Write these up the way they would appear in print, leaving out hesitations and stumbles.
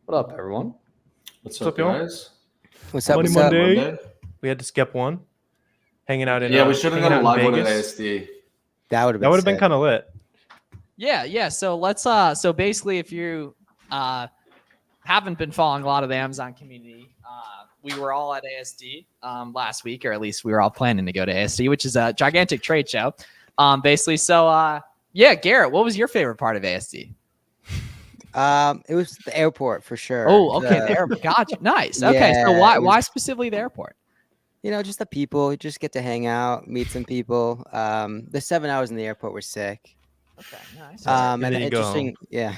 What up, everyone? What's up, up, y'all? guys? What's up? Money What's up? Monday. We had to skip one. Hanging out in Yeah, we should have hanging done a out in live one at Vegas. ASD. That would have That would have been kind of lit. Yeah. So let's so basically, if you haven't been following a lot of the Amazon community, we were all at ASD last week, or at least we were all planning to go to ASD, which is a gigantic trade show. Basically, so yeah, Garrett, what was your favorite part of ASD? It was the airport for sure. Oh, okay, the airport. Gotcha. Nice. Okay, so Yeah, why specifically the airport? You know, just the people. You just get to hang out, meet some people. The 7 hours in the airport were sick. Okay, nice. And then you go interesting. Yeah.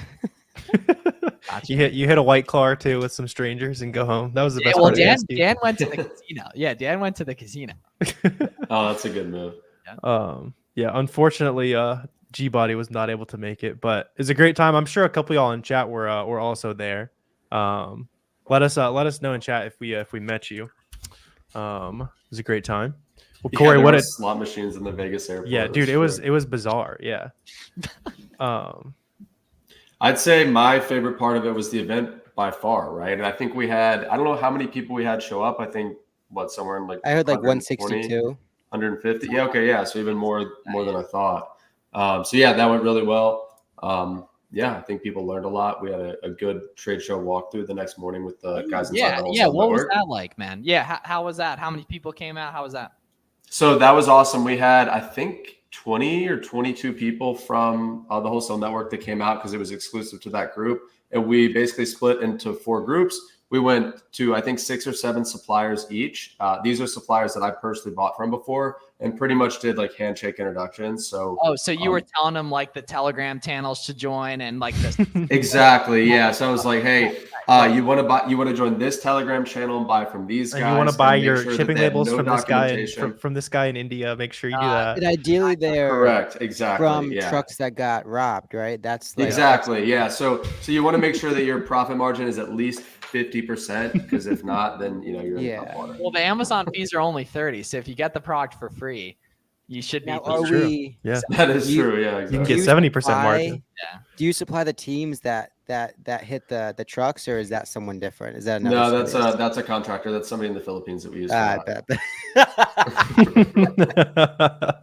Gotcha. You hit a white car too with some strangers and go home. That was the best Well, part of ASD. Dan went to the casino. Yeah, Dan went to the casino. Oh, that's a good move. Yeah, unfortunately, G-Body was not able to make it, but it's a great time. I'm sure a couple of y'all in chat were also there. Let us know in chat if we met you. It was a great time. Well, Corey, there what were did slot machines in the Vegas airport? Yeah, dude, it was bizarre. Yeah. I'd say my favorite part of it was the event by far, right? And I think we had, I don't know how many people we had show up. I think somewhere in I heard like 120, 162. 150. Yeah, okay, yeah. So even more than I thought. So yeah, that went really well. Yeah, I think people learned a lot. We had a good trade show walkthrough the next morning with the guys inside the Yeah. What was that like, man? Yeah, how was that? How many people came out? How was that? So that was awesome. We had, I think, 20 or 22 people from the Wholesale Network that came out because it was exclusive to that group. And we basically split into 4 groups. We went to, I think, 6 or 7 suppliers each. These are suppliers that I personally bought from before and pretty much did like handshake introductions. So so you were telling them like the Telegram channels to join and like this. Exactly. Yeah. So I was like, hey, you want to join this Telegram channel and buy from these guys. And you want to buy your sure shipping they have labels no from this guy documentation. from this guy in India. Make sure you do that. And ideally, they're Correct. Exactly. from yeah. trucks that got robbed, right? That's like, Exactly. Yeah. So you want to make sure that your profit margin is at least 50%, because if not, then you're in hot water. Well, the Amazon fees are only 30, so if you get the product for free, you should be. Now, are we? Yeah, that is true. Yeah, exactly. You can get 70% margin. Yeah. Do you supply the teams that hit the trucks, or is that someone different? Is that another? No, service? that's a contractor. That's somebody in the Philippines that we use. I For bet.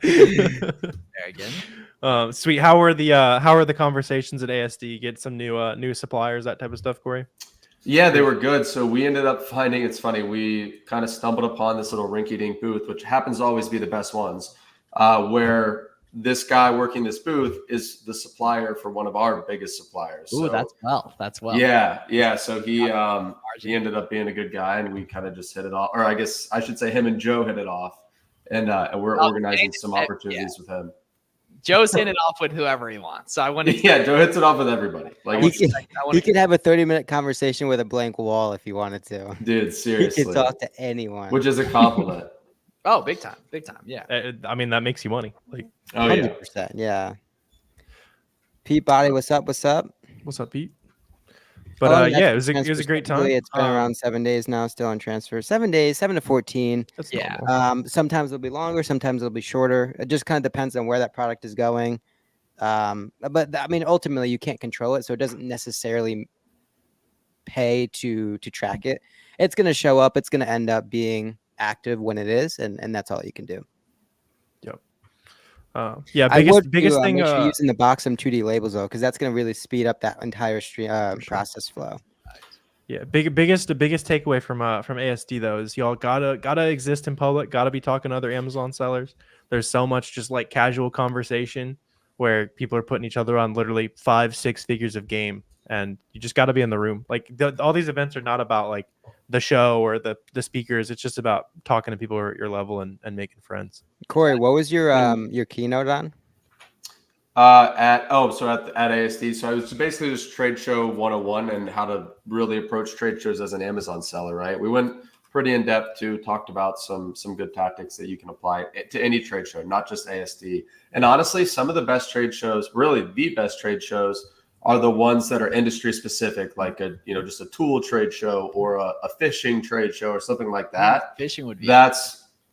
Very good. Sweet. How are the conversations at ASD? Get some new suppliers, that type of stuff, Corey? Yeah, they were good. So we ended up finding, it's funny, we kind of stumbled upon this little rinky-dink booth, which happens to always be the best ones, where this guy working this booth is the supplier for one of our biggest suppliers. Ooh, so, that's well. Yeah. So he ended up being a good guy, and we kind of just hit it off. Or I guess I should say him and Joe hit it off, and we're organizing some opportunities with him. Joe's hitting it off with whoever he wants. So I want to. Yeah, Joe hits it off with everybody. Like he could have a 30-minute conversation with a blank wall if he wanted to. Dude, seriously. He could talk to anyone. Which is a compliment. Oh, big time. Yeah. I mean, that makes you money. Like, 100%. Yeah. Pete Body, what's up? What's up, Pete? But yeah, it was a great time. It's been around 7 days now, still on transfer. 7 days, 7 to 14. That's normal. Sometimes it'll be longer, sometimes it'll be shorter. It just kind of depends on where that product is going. But I mean, ultimately, you can't control it, so it doesn't necessarily pay to track it. It's going to show up. It's going to end up being active when it is, and that's all you can do. Yep. Yeah, biggest thing. Make sure using the Boxum 2D labels though, because that's going to really speed up that entire process flow. Yeah, the biggest takeaway from ASD though is y'all gotta exist in public, gotta be talking to other Amazon sellers. There's so much just like casual conversation where people are putting each other on literally 5-6 figures of game, and you just gotta be in the room. Like all these events are not about like the show or the speakers. It's just about talking to people who are at your level and making friends. Corey, what was your keynote on? At ASD. So I was basically just trade show 101 and how to really approach trade shows as an Amazon seller, right? We went pretty in depth talked about some good tactics that you can apply to any trade show, not just ASD. And honestly, some of the best trade shows, really the best trade shows, are the ones that are industry specific, like just a tool trade show or a fishing trade show or something like that. Fishing would be. That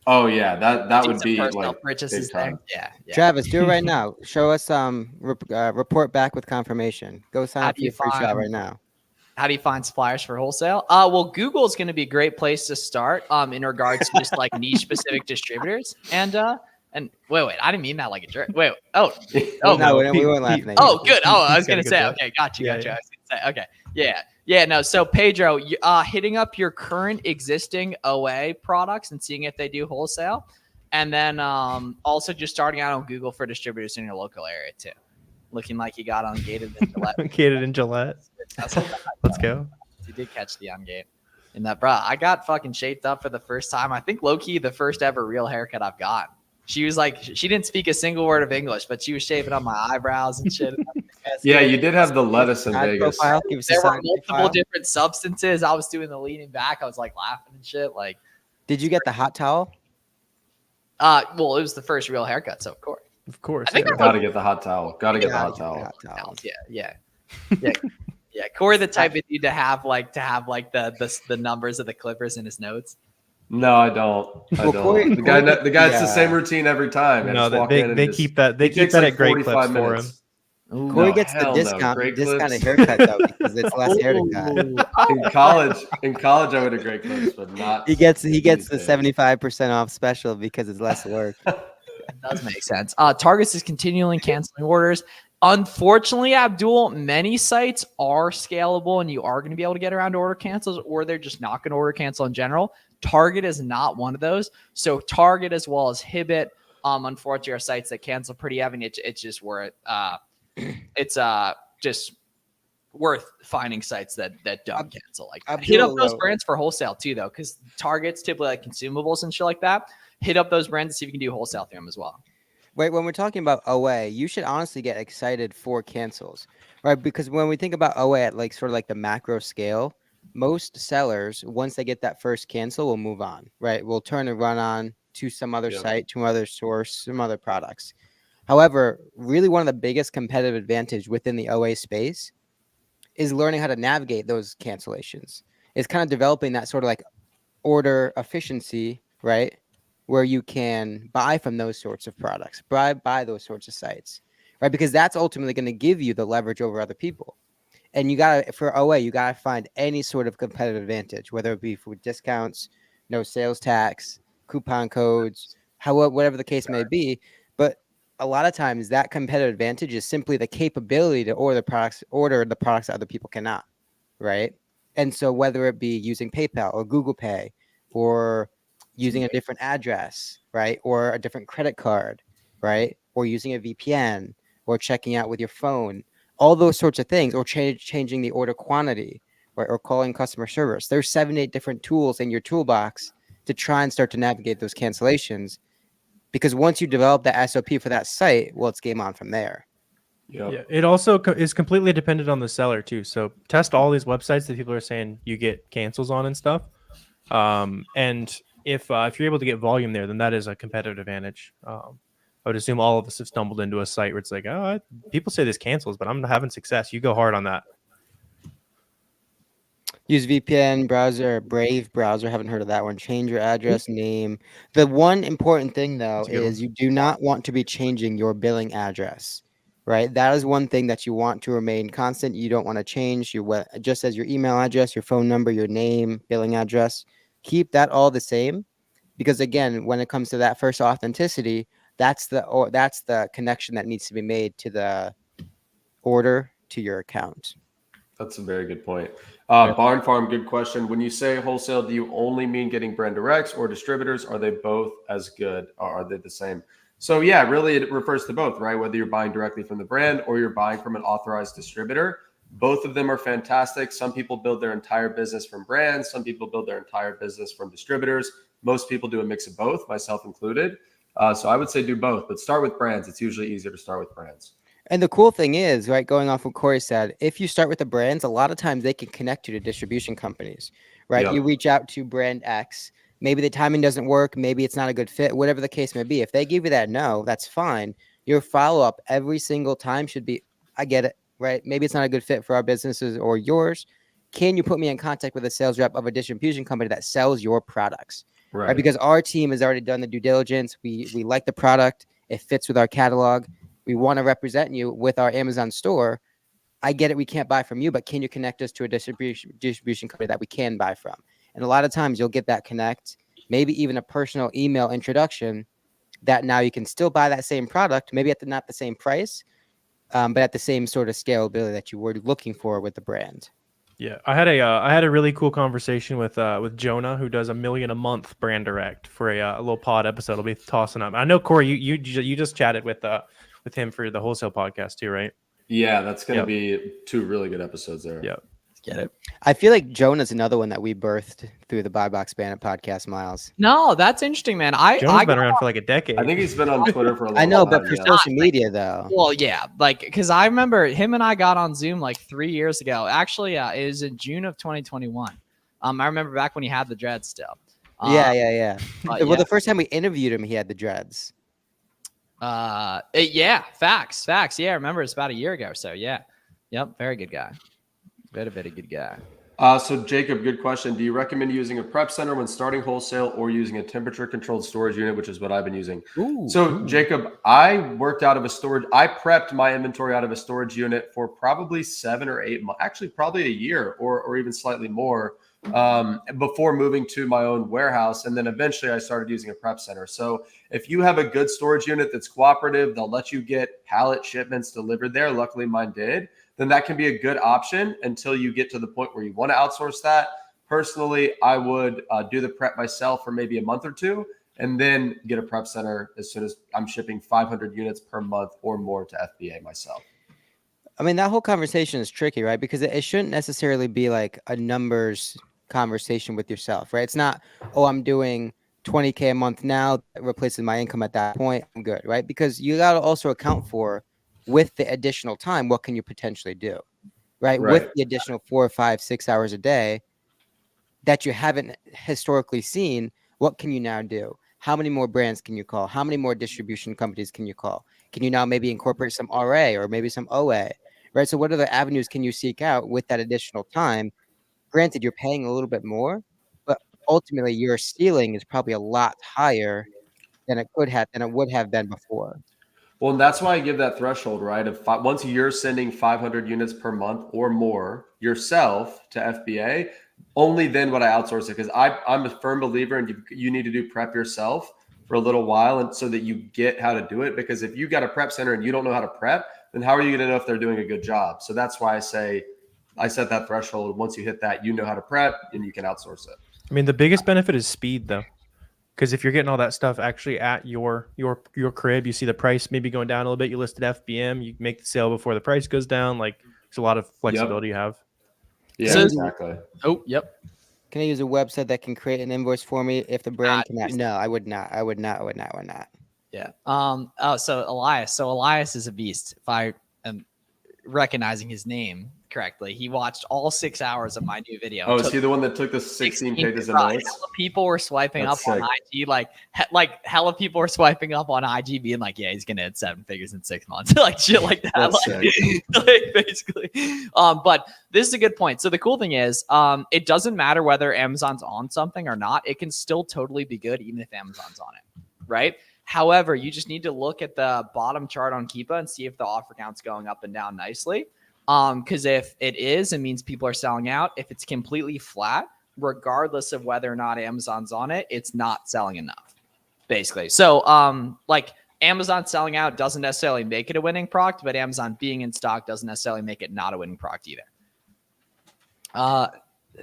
would be like purchases there. Yeah. Travis, do it right now. Show us report back with confirmation. Go sign up for your free trial right now. How do you find suppliers for wholesale? Well, Google is going to be a great place to start in regards to just like niche specific distributors. And wait, I didn't mean that like a jerk. Wait, oh, no, no, we Pete- weren't laughing at you. oh, good. Oh, I Pete's was got a gonna good say, point. okay, got you. Yeah, I was gonna say, okay, yeah. No, so Pedro, hitting up your current existing OA products and seeing if they do wholesale, and then also just starting out on Google for distributors in your local area too. Looking like you got on Gated and Gillette. Gated in Gillette. Let's go. You did catch the Gate. In that, bro, I got fucking shaped up for the first time. I think low key the first ever real haircut I've got. She was like, she didn't speak a single word of English, but she was shaving up my eyebrows and shit. Yeah, you did have the lettuce in Side Vegas. profile, give us a There were side multiple profile. different substances. I was doing the leaning back. I was like laughing and shit. Like, Did you get the hot towel? well, it was the first real haircut, so of course. Of course. I think yeah. Gotta get the hot towel. Gotta get the Yeah, hot towel. Yeah. Corey, the type of dude to have the numbers of the Clippers in his notes. No, I don't. Well, Corey- The guy, it's yeah. the same routine every time. I No, just walk they, in and they just- keep that. They he keep takes that like at Great 45 Clips for him. minutes. Corey No, gets the hell no. discounted Clips. haircut though because it's less hair to cut. In college, I went to Great Clips, but not. He gets the these days. 75% off special because it's less work. That does make sense. Targets is continually canceling orders. Unfortunately, Abdul, many sites are scalable and you are going to be able to get around order cancels, or they're just not going to order cancel in general. Target is not one of those. So Target as well as Hibbit, unfortunately, are sites that cancel pretty heavy. It's just worth it's just worth finding sites that don't cancel like that. Hit up those brands for wholesale too, though, because Target's typically like consumables and shit like that. Hit up those brands and see if you can do wholesale through them as well. Wait, when we're talking about OA, you should honestly get excited for cancels, right? Because when we think about OA at like sort of like the macro scale, most sellers, once they get that first cancel, will move on, right? We'll turn and run on to some other site, to another source, some other products. However, really one of the biggest competitive advantage within the OA space is learning how to navigate those cancellations. It's kind of developing that sort of like order efficiency, right? Where you can buy from those sorts of products, buy those sorts of sites, right? Because that's ultimately going to give you the leverage over other people. And you got to, for OA, you got to find any sort of competitive advantage, whether it be for discounts, no sales tax, coupon codes, whatever the case may be. But a lot of times that competitive advantage is simply the capability to order the products that other people cannot, right? And so whether it be using PayPal or Google Pay or using a different address, right? Or a different credit card, right? Or using a VPN or checking out with your phone, all those sorts of things, or changing the order quantity, right? Or calling customer service. There's 7-8 different tools in your toolbox to try and start to navigate those cancellations. Because once you develop that SOP for that site, well, it's game on from there. Yep. Yeah, it also is completely dependent on the seller too. So test all these websites that people are saying you get cancels on and stuff. And if you're able to get volume there, then that is a competitive advantage. I would assume all of us have stumbled into a site where it's like, people say this cancels, but I'm not having success. You go hard on that. Use VPN browser, Brave browser. Haven't heard of that one. Change your address, name. The one important thing though is you do not want to be changing your billing address, right? That is one thing that you want to remain constant. You don't want to change just as your email address, your phone number, your name, billing address. Keep that all the same, because again, when it comes to that first authenticity, that's the connection that needs to be made to the order to your account. That's a very good point. Barn Farm, good question. When you say wholesale, do you only mean getting brand directs or distributors? Are they both as good, or are they the same? So yeah, really it refers to both, right? Whether you're buying directly from the brand or you're buying from an authorized distributor, both of them are fantastic. Some people build their entire business from brands. Some people build their entire business from distributors. Most people do a mix of both, myself included. So I would say do both, but start with brands. It's usually easier to start with brands. And the cool thing is, right, going off what Corey said, if you start with the brands, a lot of times they can connect you to distribution companies, right? Yep. You reach out to brand X. Maybe the timing doesn't work. Maybe it's not a good fit, whatever the case may be. If they give you that no, that's fine. Your follow-up every single time should be, I get it, right? Maybe it's not a good fit for our businesses or yours. Can you put me in contact with a sales rep of a distribution company that sells your products? Right? Because our team has already done the due diligence. We like the product. It fits with our catalog. We want to represent you with our Amazon store. I get it, we can't buy from you, but can you connect us to a distribution company that we can buy from? And a lot of times you'll get that connect, maybe even a personal email introduction that now you can still buy that same product, maybe at not the same price, but at the same sort of scalability that you were looking for with the brand. Yeah, I had a really cool conversation with Jonah, who does $1 million a month brand direct for a little pod episode. I'll be tossing up. I know Corey, you just chatted with him for the wholesale podcast too, right? Yeah, that's going to be 2 really good episodes there. Yeah. Get it? I feel like Jonah's another one that we birthed through the Buy Box Bandit podcast, Miles. No, that's interesting, man. Jonah's been around for like a decade. I think he's been on Twitter for a long I know, time. but for yeah. social media though. Well, yeah, like because I remember him and I got on Zoom like 3 years ago. Actually, it was in June of 2021. I remember back when he had the dreads still. Yeah. But Well, the first time we interviewed him, he had the dreads. yeah, facts. Yeah, I remember it's about a year ago. So yeah, yep, very good guy. Very good guy. So Jacob, good question. Do you recommend using a prep center when starting wholesale or using a temperature controlled storage unit, which is what I've been using? Jacob, I worked out of a storage. I prepped my inventory out of a storage unit for probably 7 or 8 months, actually probably a year or even slightly more before moving to my own warehouse. And then eventually I started using a prep center. So if you have a good storage unit that's cooperative, they'll let you get pallet shipments delivered there. Luckily mine did. Then that can be a good option until you get to the point where you want to outsource that. Personally, I would do the prep myself for maybe a month or 2, and then get a prep center as soon as I'm shipping 500 units per month or more to FBA myself. I mean, that whole conversation is tricky, right? Because it shouldn't necessarily be like a numbers conversation with yourself, right? It's not, oh, I'm doing 20K a month now, that replaces my income at that point, I'm good, right? Because you got to also account for, with the additional time, what can you potentially do, right? With the additional 4 or 5, 6 hours a day that you haven't historically seen, what can you now do? How many more brands can you call? How many more distribution companies can you call? Can you now maybe incorporate some RA or maybe some OA, right? So what other avenues can you seek out with that additional time? Granted, you're paying a little bit more, but ultimately your ceiling is probably a lot higher than it would have been before. Well, and that's why I give that threshold, right? Once you're sending 500 units per month or more yourself to FBA, only then would I outsource it, because I'm a firm believer in you need to do prep yourself for a little while, and so that you get how to do it. Because if you got a prep center and you don't know how to prep, then how are you going to know if they're doing a good job? So that's why I set that threshold. Once you hit that, you know how to prep and you can outsource it. I mean, the biggest benefit is speed, though. Because if you're getting all that stuff actually at your crib, you see the price maybe going down a little bit, you list it FBM, you make the sale before the price goes down. Like, there's a lot of flexibility you have. Yeah, So- exactly. Oh, yep. Can I use a website that can create an invoice for me if the brand cannot? No, I would not. Yeah. So Elias is a beast. If I am recognizing his name correctly, he watched all 6 hours of my new video. Oh, is he the one that took the 16 pages of Hella notes? people were swiping That's up on sick. IG, like hella people were swiping up on IG, being like, "Yeah, he's gonna hit 7 figures in 6 months," like shit like that. That's like basically. But this is a good point. So the cool thing is, it doesn't matter whether Amazon's on something or not. It can still totally be good, even if Amazon's on it, right? However, you just need to look at the bottom chart on Keepa and see if the offer count's going up and down nicely. Because if it is, it means people are selling out. If it's completely flat, regardless of whether or not Amazon's on it, it's not selling enough, basically. So, like Amazon selling out doesn't necessarily make it a winning product, but Amazon being in stock doesn't necessarily make it not a winning product either.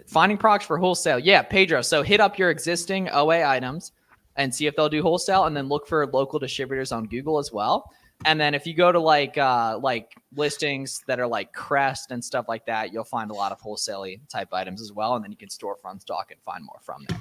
Finding products for wholesale. Yeah, Pedro. So hit up your existing OA items and see if they'll do wholesale, and then look for local distributors on Google as well. And then if you go to like listings that are like Crest and stuff like that, you'll find a lot of wholesale type items as well. And then you can store from stock and find more from there.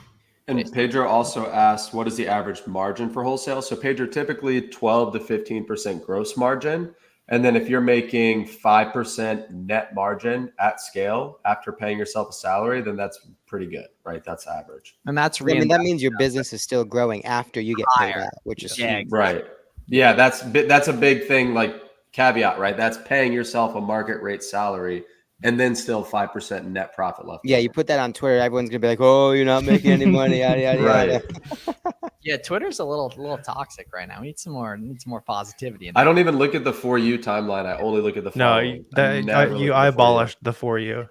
And Pedro also asked, what is the average margin for wholesale? So Pedro, typically 12 to 15% gross margin. And then if you're making 5% net margin at scale after paying yourself a salary, then that's pretty good, right? That's average. And that's I mean, that means your business is still growing after you get paid Higher. out, which is Yeah, huge. Right. Yeah, that's a big thing, like caveat, right? That's paying yourself a market rate salary and then still 5% net profit left. Yeah, you put that on Twitter, everyone's gonna be like, "Oh, you're not making any money." Yada yada Right. yada. Yeah, Twitter's a little toxic right now. We need some more positivity. In I there. don't even look at the For You timeline. I only look at the No, following. I never you look at the For You. abolished the For You.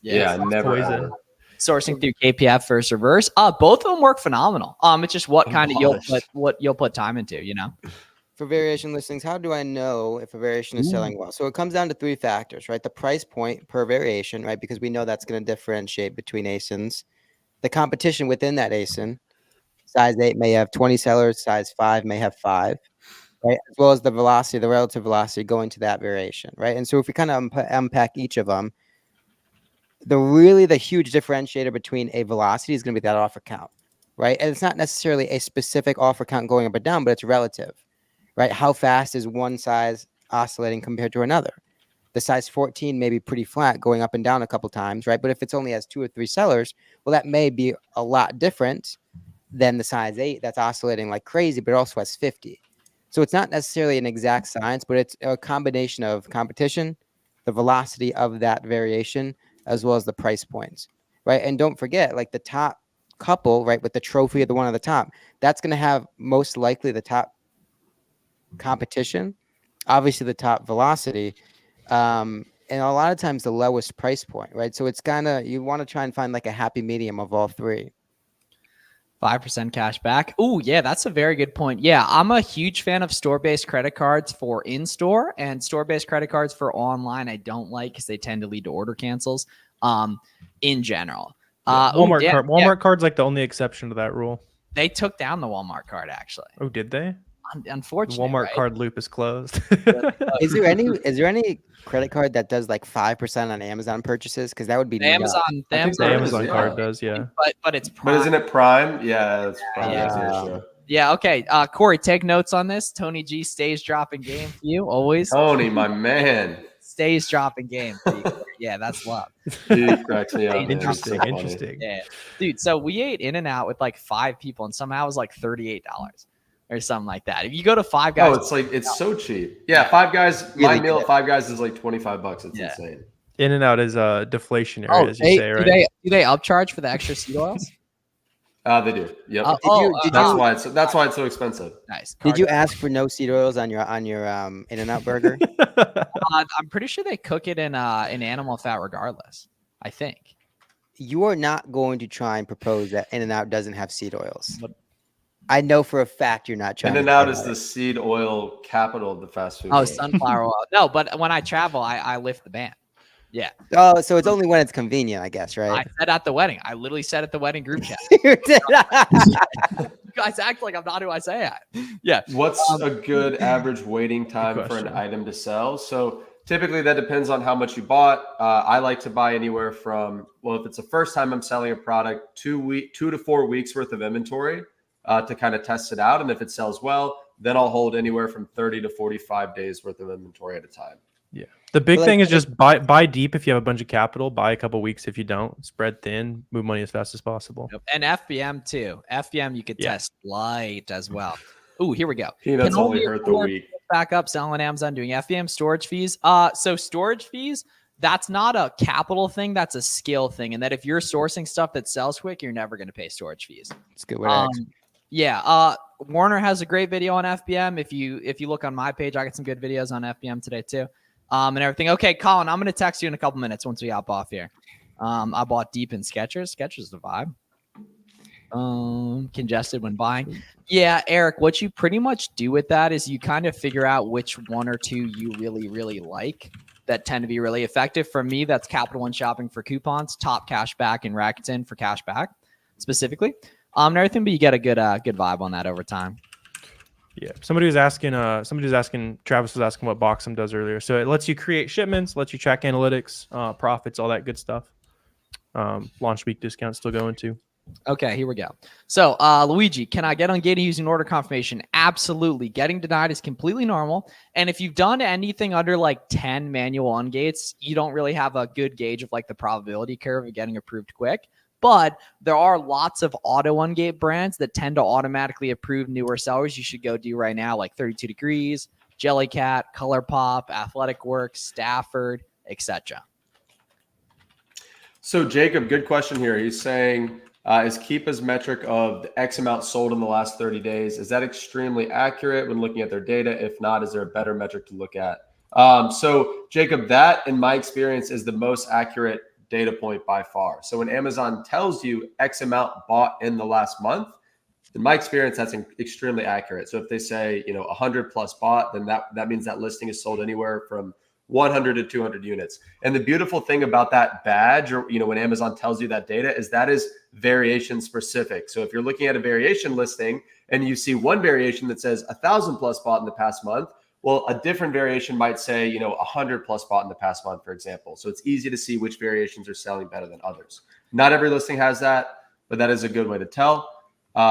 Yeah, it's never. poison. Ever. sourcing through KPF versus reverse. Both of them work phenomenal. It's just what kind of you'll put time into, you know. For variation listings, how do I know if a variation is selling well? So it comes down to 3 factors, right? The price point per variation, right? Because we know that's going to differentiate between ASINs. The competition within that ASIN, size 8 may have 20 sellers, size 5 may have 5, right? As well as the velocity, the relative velocity going to that variation, right? And so if we kind of unpack each of them, the huge differentiator between a velocity is going to be that offer count, right? And it's not necessarily a specific offer count going up or down, but it's relative. Right? How fast is one size oscillating compared to another? The size 14 may be pretty flat, going up and down a couple times, right? But if it's only has 2 or 3 sellers, well, that may be a lot different than the size 8 that's oscillating like crazy, but also has 50. So it's not necessarily an exact science, but it's a combination of competition, the velocity of that variation, as well as the price points, right? And don't forget, like the top couple, right, with the trophy of the one at the top, that's going to have most likely the top competition, obviously the top velocity, and a lot of times the lowest price point, right? So it's kind of, you want to try and find like a happy medium of all 3. 5% cash back. Oh, yeah, that's a very good point. Yeah, I'm a huge fan of store-based credit cards for in-store, and store-based credit cards for online I don't like because they tend to lead to order cancels in general. Walmart card's like the only exception to that rule. They took down the Walmart card, actually. Oh, did they? The Unfortunately, Walmart right? card loop is closed. Is there any credit card that does like 5% on Amazon purchases? Because that would be The Amazon I think The there is, Amazon yeah. card does, yeah. but it's But Prime. isn't it Prime? Yeah, it's Prime. Yeah. That's the issue. Yeah, okay. Corey, take notes on this. Tony G stays dropping game for you always. Tony, my man. Stays dropping game for you. Yeah, that's love. He cracks me up. man. It's Interesting, so funny. interesting. Yeah, dude. So we ate In-N-Out with like 5 people, and somehow it was like $38 or something like that. If you go to Five Guys, It's so cheap. Yeah, Five Guys. My Really meal good. at Five Guys is like $25. It's Yeah. insane. In-N-Out is deflationary, as you say, right? do they upcharge for the extra seed oils? They do. Yep. That's why it's so expensive. Nice. Did you ask for no seed oils on your In-N-Out burger? I'm pretty sure they cook it in animal fat, regardless. I think. You are not going to try and propose that In-N-Out doesn't have seed oils. What? I know for a fact you're not trying. In-N-Out is the seed oil capital of the fast food. Oh, world. sunflower oil. No, but when I travel, I lift the ban. Yeah. Oh, so it's only when it's convenient, I guess, I right? said at the wedding. I literally said at the wedding group chat. You did. You guys act like I'm not who I say I am. Yeah. What's a good average waiting time for an question. item to sell? So typically that depends on how much you bought. I like to buy anywhere from, well, if it's the first time I'm selling a product, 2 to 4 weeks worth of inventory to kind of test it out. And if it sells well, then I'll hold anywhere from 30 to 45 days worth of inventory at a time. Yeah. The big But, thing like, is just buy deep if you have a bunch of capital, buy a couple weeks if you don't, spread thin, move money as fast as possible. Yep. And FBM too. FBM you could Yeah. test light as well. Ooh, here we go. Peanuts Can only only hurt the afford weak. Back up selling on Amazon doing FBM storage fees. So storage fees, that's not a capital thing, that's a skill thing. And that if you're sourcing stuff that sells quick, you're never going to pay storage fees. It's a good way to ask. Yeah. Warner has a great video on FBM. If you look on my page, I got some good videos on FBM today too. And everything. Okay, Colin, I'm going to text you in a couple minutes once we hop off here. I bought deep in Skechers. Skechers is the vibe. Congested when buying. Yeah, Eric, what you pretty much do with that is you kind of figure out which one or two you really, really like that tend to be really effective. For me, that's Capital One Shopping for coupons, Top Cashback, and Rakuten for cashback specifically. And everything, but you get a good vibe on that over time. Yeah. Somebody was asking, Travis was asking what Boxum does earlier. So it lets you create shipments, lets you track analytics, profits, all that good stuff. Launch week discount still going too. Okay, here we go. So, Luigi, can I get ungated using order confirmation? Absolutely. Getting denied is completely normal. And if you've done anything under like 10 manual ungates, you don't really have a good gauge of like the probability curve of getting approved quick. But there are lots of auto ungate brands that tend to automatically approve newer sellers. You should go do right now, like 32 Degrees, Jellycat, ColourPop, Athletic Works, Stafford, etc. So Jacob, good question here. He's saying, is Keepa's metric of the X amount sold in the last 30 days. Is that extremely accurate when looking at their data? If not, is there a better metric to look at? So Jacob, that in my experience is the most accurate data point by far. So when Amazon tells you X amount bought in the last month, in my experience, that's extremely accurate. So if they say, 100 plus bought, then that means that listing is sold anywhere from 100 to 200 units. And the beautiful thing about that badge, or when Amazon tells you that data, is that is variation specific. So if you're looking at a variation listing and you see one variation that says 1,000 plus bought in the past month, well, a different variation might say, 100 plus bought in the past month, for example. So it's easy to see which variations are selling better than others. Not every listing has that, but that is a good way to tell.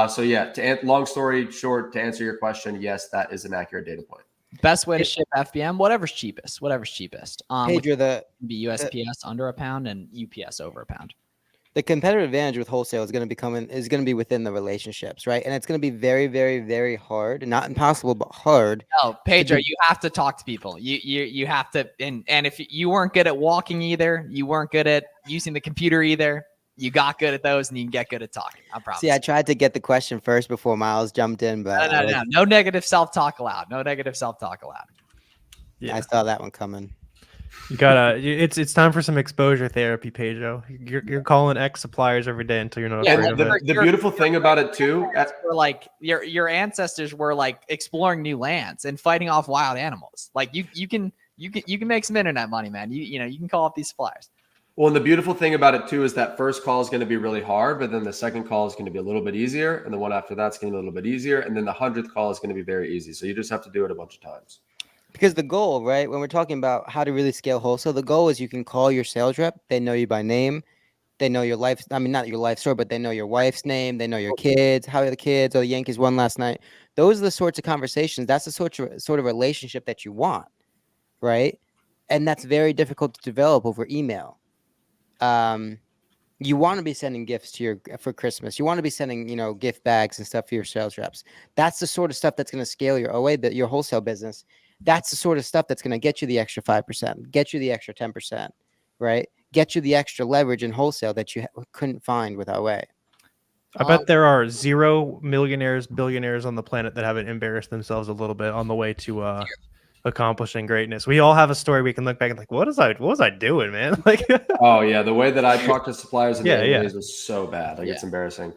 So yeah, long story short, to answer your question, yes, that is an accurate data point. Best way to ship FBM, whatever's cheapest. Pedro, Be USPS under £1 and UPS over £1. the competitive advantage with wholesale is going to be within the relationships, right? And it's going to be very, very, very hard, not impossible, but hard. No, Pedro, you have to talk to people. You have to, and if you weren't good at walking either, you weren't good at using the computer either, you got good at those, and you can get good at talking. I promise. See, I tried to get the question first before Miles jumped in, but no negative self-talk allowed. Yeah. I saw that one coming. You gotta. It's time for some exposure therapy, Pedro. You're calling X suppliers every day until you're not afraid of it. The beautiful thing about it too, were like your ancestors were like exploring new lands and fighting off wild animals. Like you can make some internet money, man. You can call up these suppliers. well, and the beautiful thing about it too is that first call is going to be really hard, but then the second call is going to be a little bit easier, and the one after that's going to be a little bit easier, and then the 100th call is going to be very easy. So you just have to do it a bunch of times. Because the goal, right, when we're talking about how to really scale wholesale, the goal is you can call your sales rep. They know you by name. They know your life. I mean, not your life story, but they know your wife's name. They know your kids. How are the kids? Oh, the Yankees won last night. Those are the sorts of conversations. That's the sort of relationship that you want, right? And that's very difficult to develop over email. You want to be sending gifts for Christmas. You want to be sending, gift bags and stuff for your sales reps. That's the sort of stuff that's going to scale your OA, your wholesale business. That's the sort of stuff that's going to get you the extra 5%, get you the extra 10%, right? Get you the extra leverage in wholesale that you couldn't find with OA. I bet there are 0 millionaires, billionaires on the planet that haven't embarrassed themselves a little bit on the way to accomplishing greatness. We all have a story we can look back and like, what was I doing, man? Like, oh yeah, the way that I talk to suppliers in the days was so bad. Like it's embarrassing.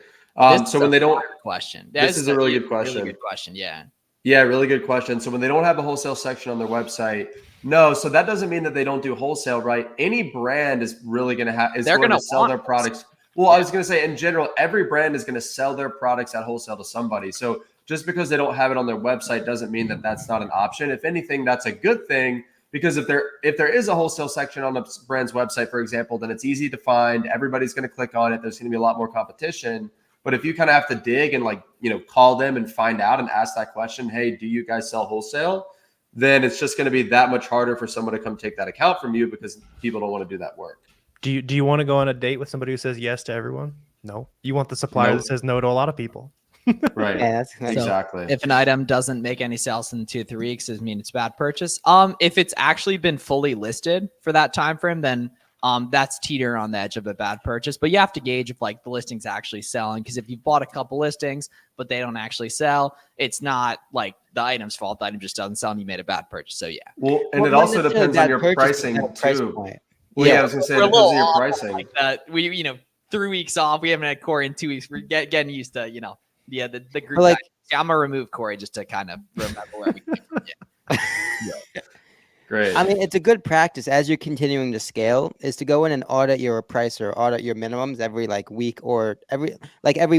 So when they don't question, this is a really good question. Really good question. Yeah. Yeah, really good question. So when they don't have a wholesale section on their website, no, so that doesn't mean that they don't do wholesale, right? Any brand is really going to sell their products. Well, I was going to say in general, every brand is going to sell their products at wholesale to somebody. So just because they don't have it on their website doesn't mean that that's not an option. If anything, that's a good thing, because if there is a wholesale section on a brand's website, for example, then it's easy to find. Everybody's going to click on it. There's going to be a lot more competition. But if you kind of have to dig and call them and find out and ask that question, hey, do you guys sell wholesale? Then it's just going to be that much harder for someone to come take that account from you, because people don't want to do that work. do you want to go on a date with somebody who says yes to everyone? No. You want the supplier that says no to a lot of people. Right. Yeah, exactly. If an item doesn't make any sales in 2 to 3 weeks, does it mean it's a bad purchase? If it's actually been fully listed for that time frame, then that's teeter on the edge of a bad purchase. But you have to gauge if the listing's actually selling, because if you bought a couple listings but they don't actually sell, it's not like the item's fault. The item just doesn't sell and you made a bad purchase. So yeah. Well, and it also depends on your pricing too. Well, yeah, I was gonna say it depends on your pricing. We 3 weeks off. We haven't had Corey in 2 weeks. We're getting used to the group. Like, I'm gonna remove Corey just to kind of remember where we came from. Yeah. Great. I mean, it's a good practice as you're continuing to scale is to go in and audit your price or audit your minimums every week or every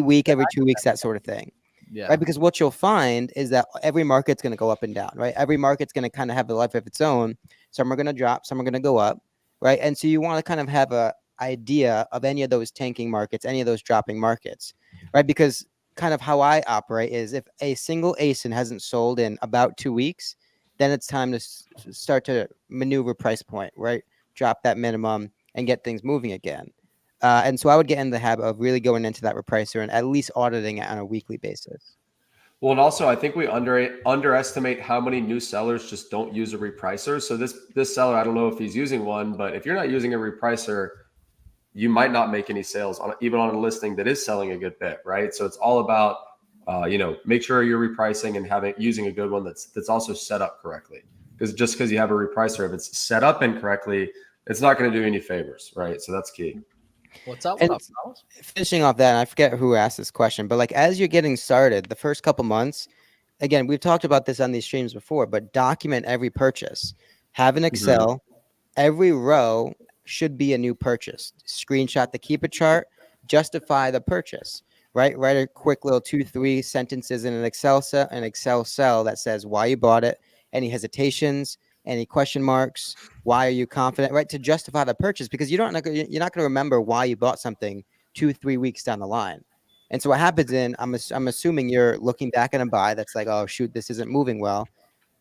week, every 2 weeks, that sort of thing. Yeah. Right. Because what you'll find is that every market's going to go up and down, right? Every market's going to kind of have a life of its own. Some are going to drop, some are going to go up, right? And so you want to kind of have a idea of any of those tanking markets, any of those dropping markets, right? Because kind of how I operate is if a single ASIN hasn't sold in about 2 weeks, then it's time to start to maneuver price point, right? Drop that minimum and get things moving again. And so I would get in the habit of really going into that repricer and at least auditing it on a weekly basis. Well, and also I think we underestimate how many new sellers just don't use a repricer. So this seller, I don't know if he's using one, but if you're not using a repricer, you might not make any sales on even on a listing that is selling a good bit, right? So it's all about make sure you're repricing and using a good one that's also set up correctly. Because just because you have a repricer, if it's set up incorrectly, it's not going to do any favors, right? So that's key. What's up? And What up, fellas? finishing off that, and I forget who asked this question, but like as you're getting started, the first couple months, again, we've talked about this on these streams before, but document every purchase. Have an Excel. Every row should be a new purchase. Screenshot the keeper chart, justify the purchase, right? Write a quick little 2-3 sentences in an Excel cell that says why you bought it, any hesitations, any question marks, why are you confident, right? To justify the purchase, because you're not going to remember why you bought something 2-3 weeks down the line. And so what happens I'm assuming you're looking back at a buy that's like, oh shoot, this isn't moving well.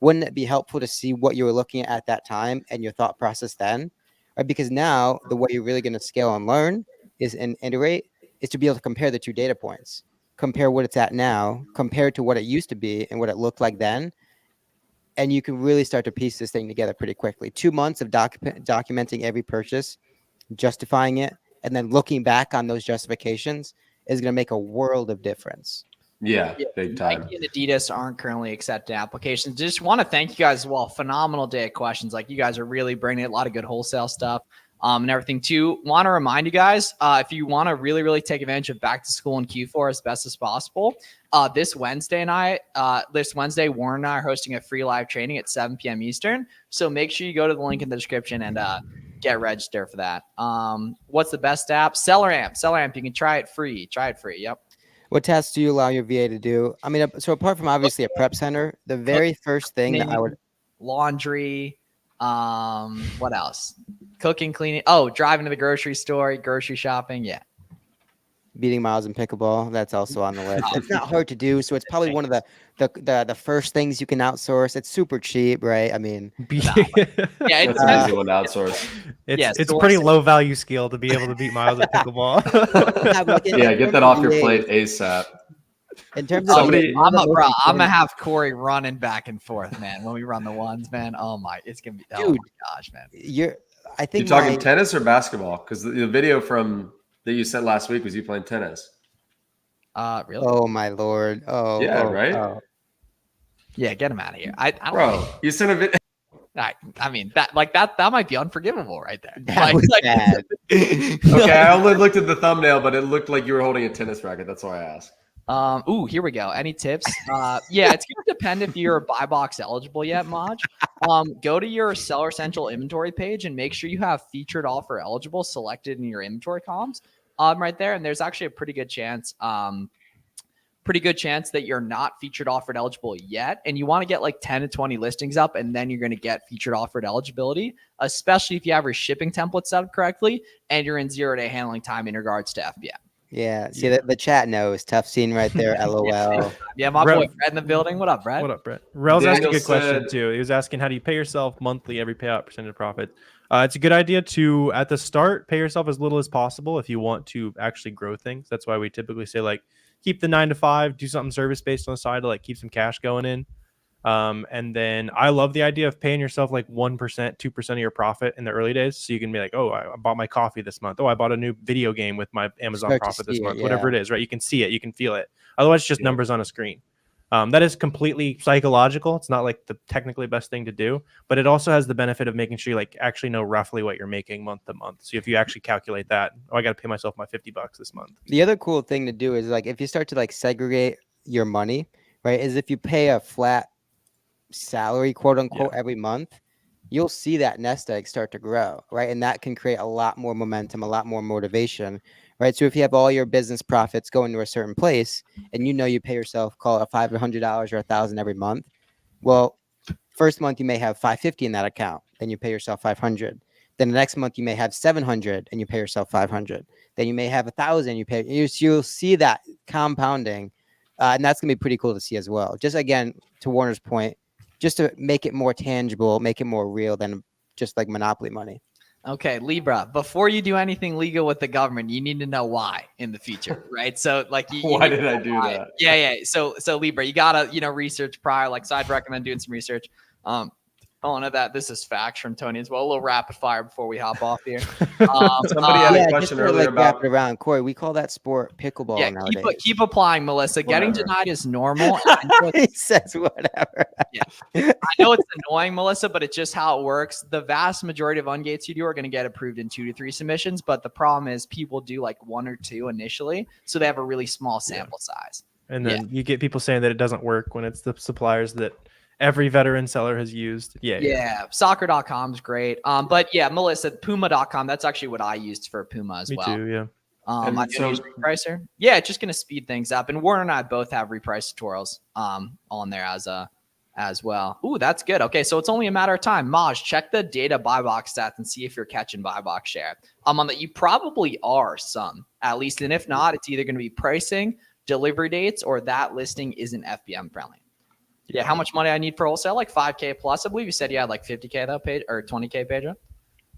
Wouldn't it be helpful to see what you were looking at that time and your thought process then? Right? Because now the way you're really going to scale and learn and iterate is to be able to compare the two data points, compare what it's at now compared to what it used to be and what it looked like then. And you can really start to piece this thing together pretty quickly. 2 months of documenting every purchase, justifying it, and then looking back on those justifications is going to make a world of difference. Yeah, big time. Nike and Adidas aren't currently accepting applications. Just want to thank you guys as well. Phenomenal day of questions. Like you guys are really bringing a lot of good wholesale stuff and everything too. Want to remind you guys, if you want to really, really take advantage of back to school in Q4 as best as possible, this Wednesday, Warren and I are hosting a free live training at 7 p.m. Eastern. So make sure you go to the link in the description and get registered for that. What's the best app? Seller Amp. You can try it free. Yep. What tasks do you allow your VA to do? I mean, so apart from obviously a prep center, the very first thing that I would laundry, what else? Cooking, cleaning. Driving to the grocery store, grocery shopping. Yeah. beating Miles in pickleball, that's also on the list. It's not hard to do, so it's probably one of the first things you can outsource. It's super cheap, right? I mean, Yeah, That's an easy one to outsource. It's a pretty low value skill to be able to beat Miles at pickleball. Yeah, get that off your plate ASAP. In terms of Somebody- I'm gonna have Corey running back and forth, man. When we run the ones, man. Oh my, it's gonna be. Oh Dude, my gosh, man. You I think talking tennis or basketball? Because the video that you sent last week was you playing tennis. Really? Oh my lord! Oh Yeah, oh, right? oh. Yeah, get him out of here. I don't. Bro, you sent a video. I mean that might be unforgivable right there. That was bad. Okay, I only looked at the thumbnail, but it looked like you were holding a tennis racket. That's why I asked. Here we go. Any tips? Yeah, it's gonna depend if you're buy box eligible yet, Maj. Go to your Seller Central inventory page and make sure you have featured offer eligible selected in your inventory columns. Right there, and there's actually a pretty good chance that you're not featured offered eligible yet, and you want to get like 10 to 20 listings up, and then you're going to get featured offered eligibility, especially if you have your shipping template set up correctly and you're in 0-day handling time in regards to FBM. Yeah, see the chat knows. Tough scene right there. LOL. Yeah, my boy Brett in the building. What up, Brett? What up, Brett? Rel's asked a Daniel good question said- too. He was asking, how do you pay yourself monthly every payout percentage of profit? It's a good idea to, at the start, pay yourself as little as possible if you want to actually grow things. That's why we typically say, like, keep the 9 to 5, do something service based on the side to like keep some cash going in. And then I love the idea of paying yourself like 1%, 2% of your profit in the early days. So you can be like, oh, I bought my coffee this month. Oh, I bought a new video game with my Amazon Start to profit this see it, month, whatever yeah. it is, right? You can see it, you can feel it. Otherwise, it's just numbers on a screen. That is completely psychological. It's not like the technically best thing to do, but it also has the benefit of making sure you like actually know roughly what you're making month to month. So if you actually calculate that, oh, I got to pay myself my $50 this month. The other cool thing to do is like if you start to like segregate your money, right? Is if you pay a flat salary, quote unquote, every month, you'll see that nest egg start to grow, right? And that can create a lot more momentum, a lot more motivation, right? So if you have all your business profits going to a certain place and you know you pay yourself, call it $500 or $1,000 every month, well, first month you may have $550 in that account, then you pay yourself $500. Then the next month you may have $700 and you pay yourself $500. Then you may have $1,000, you'll see that compounding, and that's gonna be pretty cool to see as well. Just again, to Warner's point, just to make it more tangible, make it more real than just like monopoly money. Okay, Libra, before you do anything legal with the government, you need to know why in the future, right? So like Why did I do that? Yeah. So Libra, you gotta, research prior. Like, so I'd recommend doing some research. Oh, no, that this is facts from Tony as well. A little rapid fire before we hop off here. Somebody had a Yeah, just question to earlier like wrap about. it around, Corey. We call that sport pickleball Yeah, nowadays. keep applying, Melissa. Getting Whatever. denied is normal. I know He says whatever. I know it's annoying, Melissa, but it's just how it works. The vast majority of ungates you do are going to get approved in 2 to 3 submissions, but the problem is people do like 1 or 2 initially, so they have a really small sample size. And then you get people saying that it doesn't work when it's the suppliers that every veteran seller has used. Yeah, soccer.com is great. But yeah, Melissa, Puma.com, that's actually what I used for Puma as Me well. too. Yeah. And I didn't so- use Repricer. Yeah, it's just going to speed things up. And Warner and I both have Reprice tutorials on there as well. Ooh, that's good. Okay, so it's only a matter of time. Maj, check the data buy box stats and see if you're catching buy box share. On that, you probably are some, at least. And if not, it's either going to be pricing, delivery dates, or that listing isn't FBM friendly. Yeah, how much money I need for wholesale? Like 5K plus. I believe you said you had like 50K though, page or 20K, Pedro.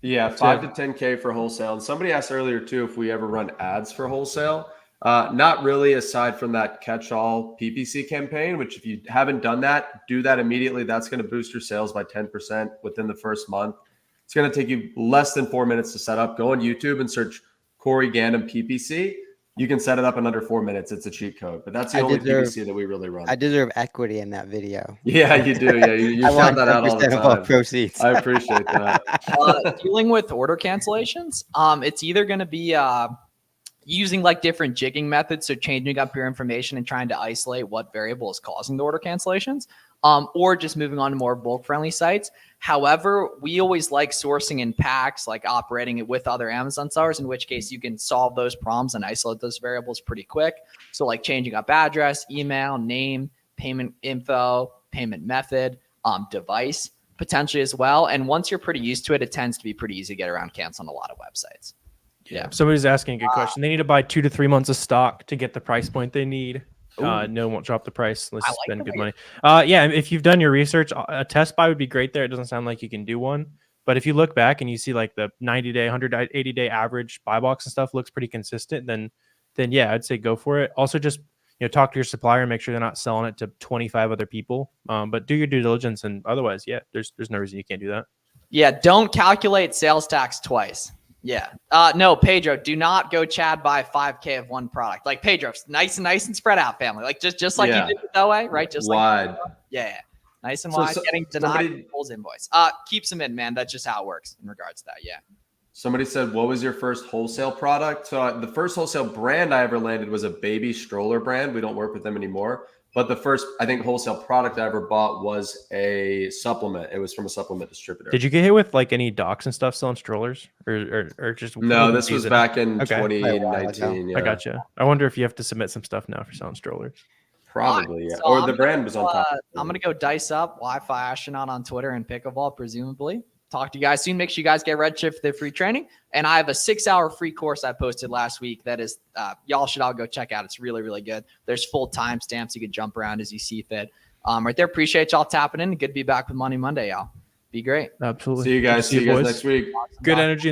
Yeah, 5 to 10K for wholesale. And somebody asked earlier too if we ever run ads for wholesale. Not really, aside from that catch-all PPC campaign, which if you haven't done that, do that immediately. That's going to boost your sales by 10% within the first month. It's going to take you less than 4 minutes to set up. Go on YouTube and search Corey Gandam PPC. You can set it up in under 4 minutes. It's a cheat code, but that's the only PPC that we really run. I deserve equity in that video. Yeah, you do. Yeah, you I shout want that out all the 10% of all time. proceeds. I appreciate that. Dealing with order cancellations, it's either going to be using like different jigging methods, so changing up your information and trying to isolate what variable is causing the order cancellations, or just moving on to more bulk friendly sites. However, we always like sourcing in packs, like operating it with other Amazon sellers, in which case you can solve those problems and isolate those variables pretty quick. So like changing up address, email, name, payment info, payment method, device potentially as well. And once you're pretty used to it, it tends to be pretty easy to get around cancel on a lot of websites. Yeah. Somebody's asking a good question. They need to buy 2 to 3 months of stock to get the price point they need. No one won't drop the price unless you spend good money. Yeah, if you've done your research, a test buy would be great there. It doesn't sound like you can do one. But if you look back and you see like the 90-day, 180-day average buy box and stuff looks pretty consistent, then yeah, I'd say go for it. Also, just talk to your supplier and make sure they're not selling it to 25 other people. But do your due diligence, and otherwise, yeah, there's no reason you can't do that. Yeah, don't calculate sales tax twice. Yeah. No, Pedro, do not go Chad buy 5K of one product. Like Pedro, nice and spread out, family. Like just like you did it that way, right? Just wide. Like yeah. Nice and wide. Getting denied pulls invoice. Keeps them in, man. That's just how it works in regards to that. Yeah. Somebody said, what was your first wholesale product? So the first wholesale brand I ever landed was a baby stroller brand. We don't work with them anymore. But the first, I think, wholesale product I ever bought was a supplement. It was from a supplement distributor. Did you get hit with like any docs and stuff selling strollers, or just no? This was back in Okay. 2019. Yeah. I gotcha. I wonder if you have to submit some stuff now for selling strollers. Probably, yeah. So Or I'm the brand was on top. I'm gonna go dice up Wi-Fi astronaut on Twitter and Pickleball, presumably. Talk to you guys soon. Make sure you guys get Redshift for their free training. And I have a 6-hour free course I posted last week that is, y'all should all go check out. It's really, really good. There's full timestamps. You can jump around as you see fit. Right there. Appreciate y'all tapping in. Good to be back with Money Monday, y'all. Be great. Absolutely. See you guys. See you guys boys. next week. Good energy.